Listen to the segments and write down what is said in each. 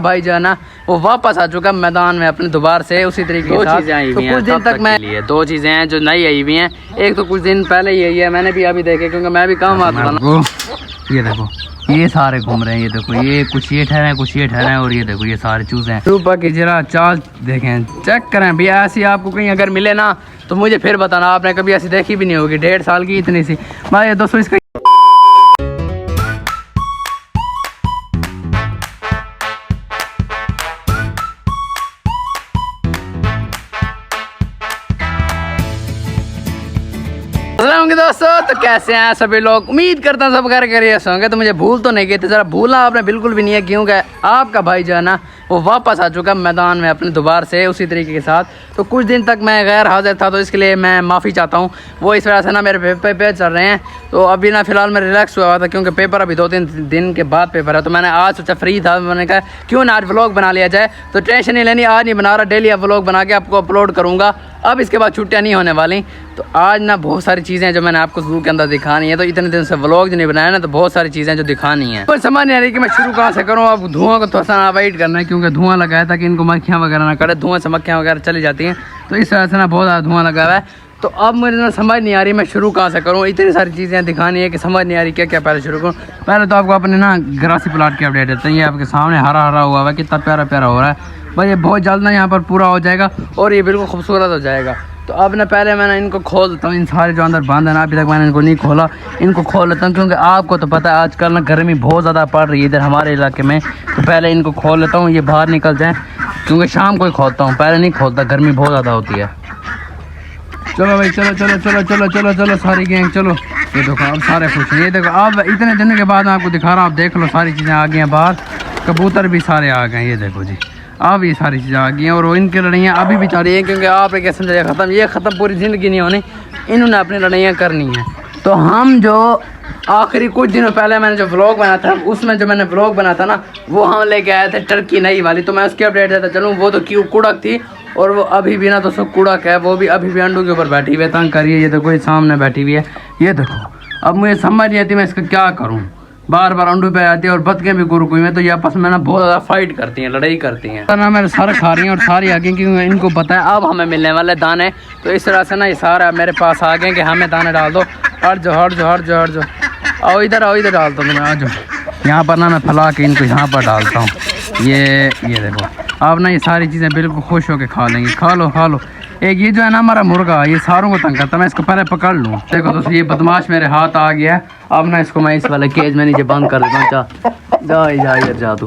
भाई जो है ना वो वापस आ चुका मैदान में अपने दोबारा से उसी तरीके के साथ। तो कुछ दिन तक मैं लिए दो चीज़ें हैं जो नई आई हुई हैं। एक तो कुछ दिन पहले ही आई है, मैंने भी अभी देखे क्योंकि मैं भी काम आता था ना। ये देखो ये सारे घूम रहे हैं, ये देखो ये कुछ ये ठहरे हैं कुछ ये ठहरे हैं और ये देखो ये सारे चूजे हैं। ऊपर की जरा चाल देखें, चेक करें भैया। ऐसी आपको कहीं अगर मिले ना तो मुझे फिर बताना, आपने कभी ऐसी देखी भी नहीं होगी। 1.5 साल की इतनी सी भाई दोस्तों इसका होंगे दोस्तों। तो कैसे हैं सभी लोग, उम्मीद करता हूँ सब घर करिए होंगे। तो मुझे भूल तो नहीं गए थे, जरा भूलना आपने बिल्कुल भी नहीं है क्योंकि आपका भाई जो है ना वो वापस आ चुका मैदान में अपने दोबारा से उसी तरीके के साथ। तो कुछ दिन तक मैं गैर हाजिर था तो इसके लिए मैं माफ़ी चाहता हूँ। वो इस वजह से ना मेरे पेपर चल रहे हैं तो अभी ना फ़िलहाल मैं रिलैक्स हुआ था क्योंकि पेपर अभी 2-3 दिन के बाद पेपर है। तो मैंने आज सोचा फ्री था, मैंने कहा क्यों ना आज व्लॉग बना लिया जाए। तो टेंशन नहीं लेनी, आज नहीं बना रहा, डेली अब व्लॉग बना के आपको अपलोड करूँगा। अब इसके बाद छुट्टियाँ नहीं होने वाली। तो आज ना बहुत सारी चीज़ें जो मैंने आपको ज़ू के अंदर दिखानी है। तो इतने दिन से व्लॉग जो नहीं बनाया ना तो बहुत सारी चीज़ें जो दिखानी है। पर समझ नहीं आ रही कि मैं शुरू कहाँ से करूँ। अब धुआं को थोड़ा सा अवॉइड करना है क्योंकि धुआं लगाया था कि इनको मक्खियाँ वगैरह ना करे। धुआं से मक्खियाँ वगैरह चली जाती हैं तो इस वजह से ना बहुत ज़्यादा धुआं लगा हुआ है। तो अब मुझे ना समझ नहीं आ रही मैं शुरू कहाँ से करूँ। इतनी सारी चीज़ें दिखानी है कि समझ नहीं आ रही क्या क्या पहले शुरू करूँ। पहले तो आपको अपने ना ग्रासी प्लाट की अपडेट देते हैं। ये आपके सामने हरा हरा हुआ है, कितना प्यारा प्यारा हो रहा है भाई। ये बहुत जल्द ना यहाँ पर पूरा हो जाएगा और ये बिल्कुल खूबसूरत हो जाएगा। तो अब ना पहले मैंने इनको खोल देता हूँ, इन सारे जो अंदर बंद है ना अभी तक मैंने इनको नहीं खोला। इनको खोल लेता हूँ क्योंकि आपको तो पता है आजकल ना गर्मी बहुत ज़्यादा पड़ रही है इधर हमारे इलाके में। तो पहले इनको खोल लेता हूँ, ये बाहर निकल जाए क्योंकि शाम को ही खोलता हूँ, पहले नहीं खोलता, गर्मी बहुत ज़्यादा होती है। चलो भाई चलो चलो चलो चलो चलो चलो सारी गैंग चलो। ये देखो अब सारे खुश हैं। ये देखो अब इतने दिनों के बाद मैं आपको दिखा रहा हूँ, आप देख लो सारी चीज़ें आ गई हैं बाहर। कबूतर भी सारे आ गए, ये देखो जी अब ये सारी चीज़ें आ गई हैं। और इनकी लड़ाइयाँ अभी भी चल रही हैं क्योंकि आप एक समझे ख़त्म, ये ख़त्म पूरी ज़िंदगी नहीं होनी, इन्होंने अपनी लड़ाइयाँ करनी है। तो हम जो आखिरी कुछ दिनों पहले मैंने जो व्लॉग बनाया था उसमें जो मैंने व्लॉग बनाया था ना वो हम लेके आए थे टर्की नई वाली। तो मैं उसकी अपडेट देता चलूँ। वो तो क्यों कुड़क थी और वो अभी भी ना तो सब कुड़क है, वो भी अभी भी अंडों के ऊपर बैठी हुई है, तंग करिए। ये देखो ये सामने बैठी हुई है, ये देखो। अब मुझे समझ नहीं आती मैं इसका क्या करूँ, बार बार अंडों पे आती है और बतखें भी गुरु में। तो ये आपस में ना बहुत ज़्यादा फाइट करती हैं, लड़ाई करती हैं। तो ना मेरे सारे खा रही हैं और सारी आ गई क्योंकि इनको पता है अब हमें मिलने वाले दाने। तो इस तरह से ना ये सारा मेरे पास आ गए कि हमें दाने डाल दो। हट जाओ हट जाओ हट जाओ हट जाओ, आओ इधर डाल दो तुम्हें, आ जाओ। यहाँ पर ना मैं फैला के इनको यहाँ पर डालता हूँ। ये देखो अब ना ये सारी चीज़ें बिल्कुल खुश होकर खा लेंगी। खा लो खा लो। एक ये जो है ना हमारा मुर्गा, ये सारों को तंग करता है, मैं इसको पहले पकड़ लूँ। देखो दोस्तों ये बदमाश मेरे हाथ आ गया है। अब ना इसको मैं इस वाले केज में नीचे बंद कर देता हूँ। जा इधर जा तू,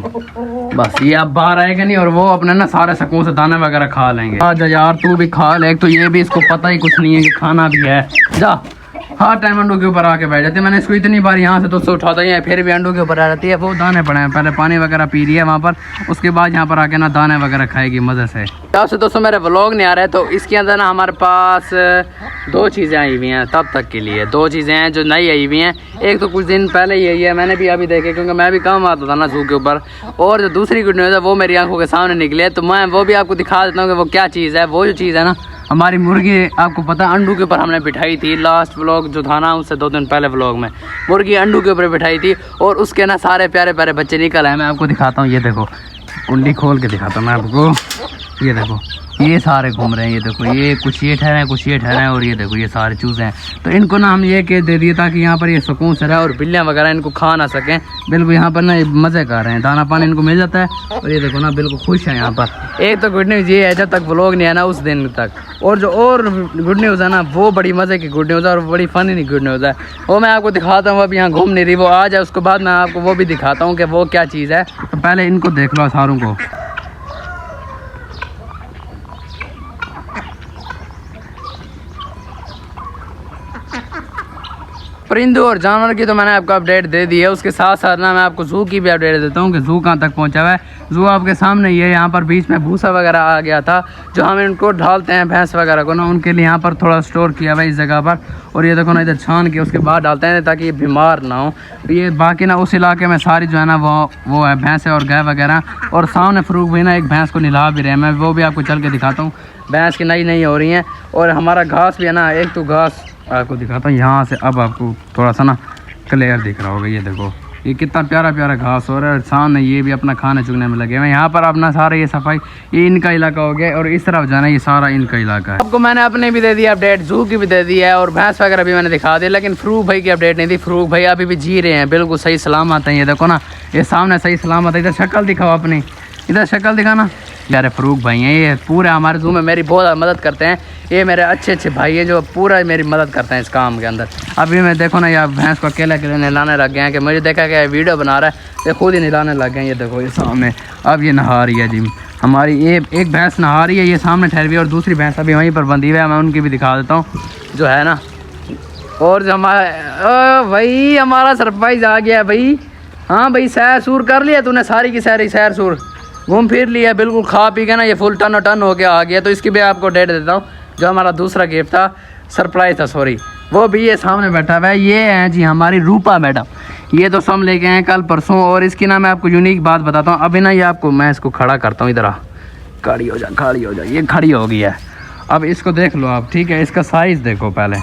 बस ये अब बाहर आएगा नहीं और वो अपने ना सारे सकून से दाने वगैरह खा लेंगे। आ जा यार तू भी खा ले, एक तो ये भी इसको पता ही कुछ नहीं है कि खाना भी है। जा हर टाइम अंडों के ऊपर आके बैठ जाती है। मैंने इसको इतनी बार यहाँ से दोस्तों उठाता है फिर भी अंडों के ऊपर आ जाती है। वो दाने पड़े हैं, पहले पानी वगैरह पी रही है वहाँ पर, उसके बाद यहाँ पर आके ना दाने वगैरह खाएगी मज़े से। आपसे दोस्तों मेरे व्लॉग नहीं आ रहे तो इसके अंदर ना हमारे पास 2 चीज़ें आई हुई हैं तब तक के लिए। 2 चीज़ें हैं जो नई आई हुई हैं। एक तो कुछ दिन पहले ही आई है, मैंने भी अभी देखे क्योंकि मैं भी काम आता था ना ज़ू के ऊपर। और जो दूसरी गुड न्यूज़ है वो मेरी आंखों के सामने निकली है तो मैं वो भी आपको दिखा देता हूँ कि वो क्या चीज़ है। वो जो चीज़ है ना हमारी मुर्गी, आपको पता है अंडों के ऊपर हमने बिठाई थी। लास्ट व्लॉग जो था ना उससे 2 दिन पहले व्लॉग में मुर्गी अंडों के ऊपर बिठाई थी और उसके ना सारे प्यारे प्यारे बच्चे निकल आए। मैं आपको दिखाता हूँ, ये देखो कुंडी खोल के दिखाता हूँ मैं आपको। ये देखो ये सारे घूम रहे हैं, ये देखो ये कुछ ये ठहरे हैं कुछ ये ठहरे हैं और ये देखो ये सारे चूजे हैं। तो इनको ना हम ये केस दे दिए ताकि यहाँ पर ये सुकून से रहे और बिल्लियाँ वगैरह इनको खा ना सकें। बिल्कुल यहाँ पर ना मज़े कर रहे हैं, दाना पानी इनको मिल जाता है और ये देखो ना बिल्कुल खुश है यहाँ पर। एक तो गुड न्यूज़ ये है जब तक व्लॉग नहीं है ना उस दिन तक, और जो और गुड न्यूज़ है ना वो बड़ी मज़े की गुड न्यूज़ है और बड़ी फ़नी नहीं गुड न्यूज़ है। वो मैं आपको दिखाता हूँ। अब यहाँ घूम नहीं रही, वो आ जाए उसके बाद मैं आपको वो भी दिखाता हूँ कि वो क्या चीज़ है। तो पहले इनको देख लो सारों को। परिंदों और जानवर की तो मैंने आपको अपडेट दे दी है। उसके साथ साथ ना मैं आपको ज़ू की भी अपडेट देता हूँ कि ज़ू कहाँ तक पहुँचा हुआ है। ज़ू आपके सामने ही है। यहाँ पर बीच में भूसा वगैरह आ गया था जो हम इनको डालते हैं भैंस वगैरह को ना, उनके लिए यहाँ पर थोड़ा स्टोर किया हुआ है इस जगह पर। और ये देखो ना इधर छान के उसके बाद डालते हैं ताकि ये बीमार ना हो। तो ये बाकी ना उस इलाके में सारी जो है ना वो है भैंसें और गाय वगैरह। और सामने फ़रूक भाई ना एक भैंस को निला भी रहे हैं, मैं वो भी आपको चल के दिखाता हूँ। भैंस की नई हो रही हैं और हमारा घास भी है ना, एक तो घास आपको दिखाता हूँ यहाँ से। अब आपको थोड़ा सा ना क्लियर दिख रहा होगा, ये देखो ये कितना प्यारा प्यारा घास हो रहा है। सामने ये भी अपना खाना चुगने में लगे हुए हैं। यहाँ पर अपना सारा ये सफाई, ये इनका इलाका हो गया और इस तरफ जाना ये सारा इनका इलाका है। आपको मैंने अपने भी दे दिया अपडेट, जू की भी दे दी है और भैंस वगैरह भी मैंने दिखा दी, लेकिन फ्रूक भाई की अपडेट नहीं दी। फ्रूक भाई अभी भी जी रहे हैं, बिल्कुल सही सलामत है। ये देखो ना, ये सामने सही सलामत है। इधर शक्ल दिखाओ अपनी, इधर शक्ल दिखाना। यार फ्रूक भाई हैं ये, पूरे हमारे जू में मेरी बहुत मदद करते हैं। ये मेरे अच्छे अच्छे भाई हैं जो पूरा मेरी मदद करते हैं इस काम के अंदर। अभी मैं देखो ना यार भैंस को अकेले अकेले नहलाने लग गए हैं कि मुझे देखा कि वीडियो बना रहा है, ये खुद ही नहलाने लग गए हैं। ये देखो ये सामने अब ये नहा रही है जी हमारी, ये एक भैंस नहा रही है, ये सामने ठहर हुई है और दूसरी भैंस अभी वहीं पर बंधी हुई है। मैं उनकी भी दिखा देता हूँ जो है ना। और जो हमारा भाई हमारा सरप्राइज आ गया भाई। हाँ भाई सैर सूर कर लिया तूने, सारी की सारी सैर सूर घूम फिर लिया, बिल्कुल खा पी के ना ये फुल टन टन हो के आ गया। तो इसकी भी आपको डेट देता हूँ। जो हमारा दूसरा गिफ्ट था, सरप्राइज था सॉरी, वो भी ये सामने बैठा हुआ है। ये है जी हमारी रूपा मैडम, ये तो सब लेके आए कल परसों। और इसकी ना मैं आपको यूनिक बात बताता हूँ। अभी ना ये आपको मैं इसको खड़ा करता हूँ, इधर आ, खड़ी हो जा खड़ी हो जा। ये खड़ी हो गई है, अब इसको देख लो आप, ठीक है। इसका साइज़ देखो पहले,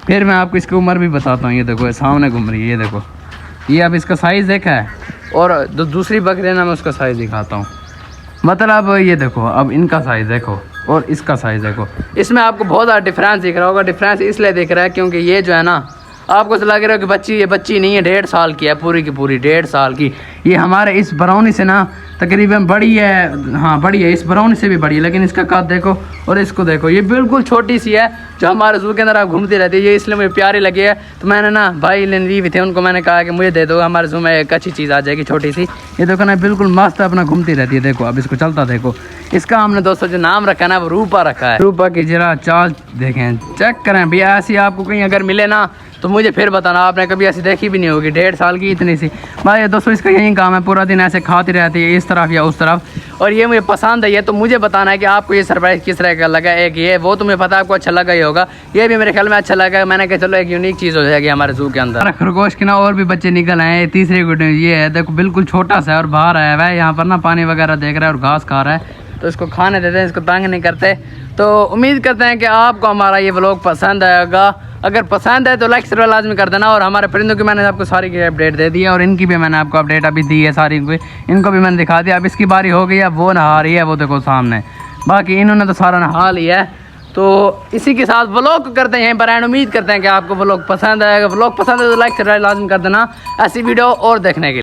फिर मैं आपको इसकी उम्र भी बताता हूँ। ये देखो ये सामने घूम रही है, ये देखो ये अब इसका साइज़ देखा है। और दूसरी बकरी ना मैं उसका साइज़ दिखाता हूँ। मतलब ये देखो अब इनका साइज़ देखो और इसका साइज़ देखो, इसमें आपको बहुत ज़्यादा डिफरेंस दिख रहा होगा। डिफरेंस इसलिए दिख रहा है क्योंकि ये जो है ना, आपको तो लग रहा है कि बच्ची, ये बच्ची नहीं है, 1.5 साल की है, पूरी की पूरी 1.5 साल की। ये हमारे इस ब्राउनी से ना तकरीबन बड़ी है, हाँ बड़ी है, इस ब्राउनी से भी बड़ी है। लेकिन इसका कद देखो और इसको देखो, ये बिल्कुल छोटी सी है। जो हमारे जू के अंदर आप घूमती रहती है, ये इसलिए मुझे प्यारी लगी है। तो मैंने ना भाई ली हुई थे, उनको मैंने कहा कि मुझे दे दो, हमारे जू में एक अच्छी चीज़ आ जाएगी छोटी सी। ये देखो ना बिल्कुल मस्त अपना घूमती रहती है। देखो अब इसको चलता देखो। इसका हमने दोस्तों जो नाम रखा है ना वो रूपा रखा है। रूपा की जरा चाल देखें, चेक करें भैया। ऐसी आपको कहीं अगर मिले ना तो मुझे फिर बताना, आपने कभी ऐसी देखी भी नहीं होगी। 1.5 साल की इतनी सी भाई। दोस्तों इसका यही काम है, पूरा दिन ऐसे खाती रहती है इस तरफ या उस तरफ। और ये मुझे पसंद है। ये तो मुझे बताना है कि आपको ये सरप्राइज़ किस तरह का लगा। एक ये वो तुम्हें पता है, आपको अच्छा लगा ही होगा। ये भी मेरे ख्याल में अच्छा लगा। मैंने कहा चलो एक यूनिक चीज़ हो जाएगी हमारे जू के अंदर। खरगोश के ना और भी बच्चे निकल आए। तीसरी गुड ये है, देखो बिल्कुल छोटा सा है और बाहर आया हुआ है। यहाँ पर ना पानी वगैरह देख रहा है और घास खा रहा है, तो इसको खाने देते हैं, इसको तंग नहीं करते। तो उम्मीद करते हैं कि आपको हमारा ये व्लॉग पसंद आएगा। अगर पसंद है तो लाइक जरूर लाजमी कर देना। और हमारे परिंदों की मैंने आपको सारी की अपडेट दे दी है और इनकी भी मैंने आपको अपडेट अभी दी है सारी की, इनको भी मैंने दिखा दिया। अब इसकी बारी हो गई है, वो नहा रही है, वो देखो सामने। बाकी इन्होंने तो सारा नहा लिया है। तो इसी के साथ व्लॉग करते हैं यहीं पर एंड। उम्मीद करते हैं कि आपको व्लॉग पसंद आएगा। व्लॉग पसंद है तो लाइक जरूर लाजमी कर देना ऐसी वीडियो और देखने के लिए।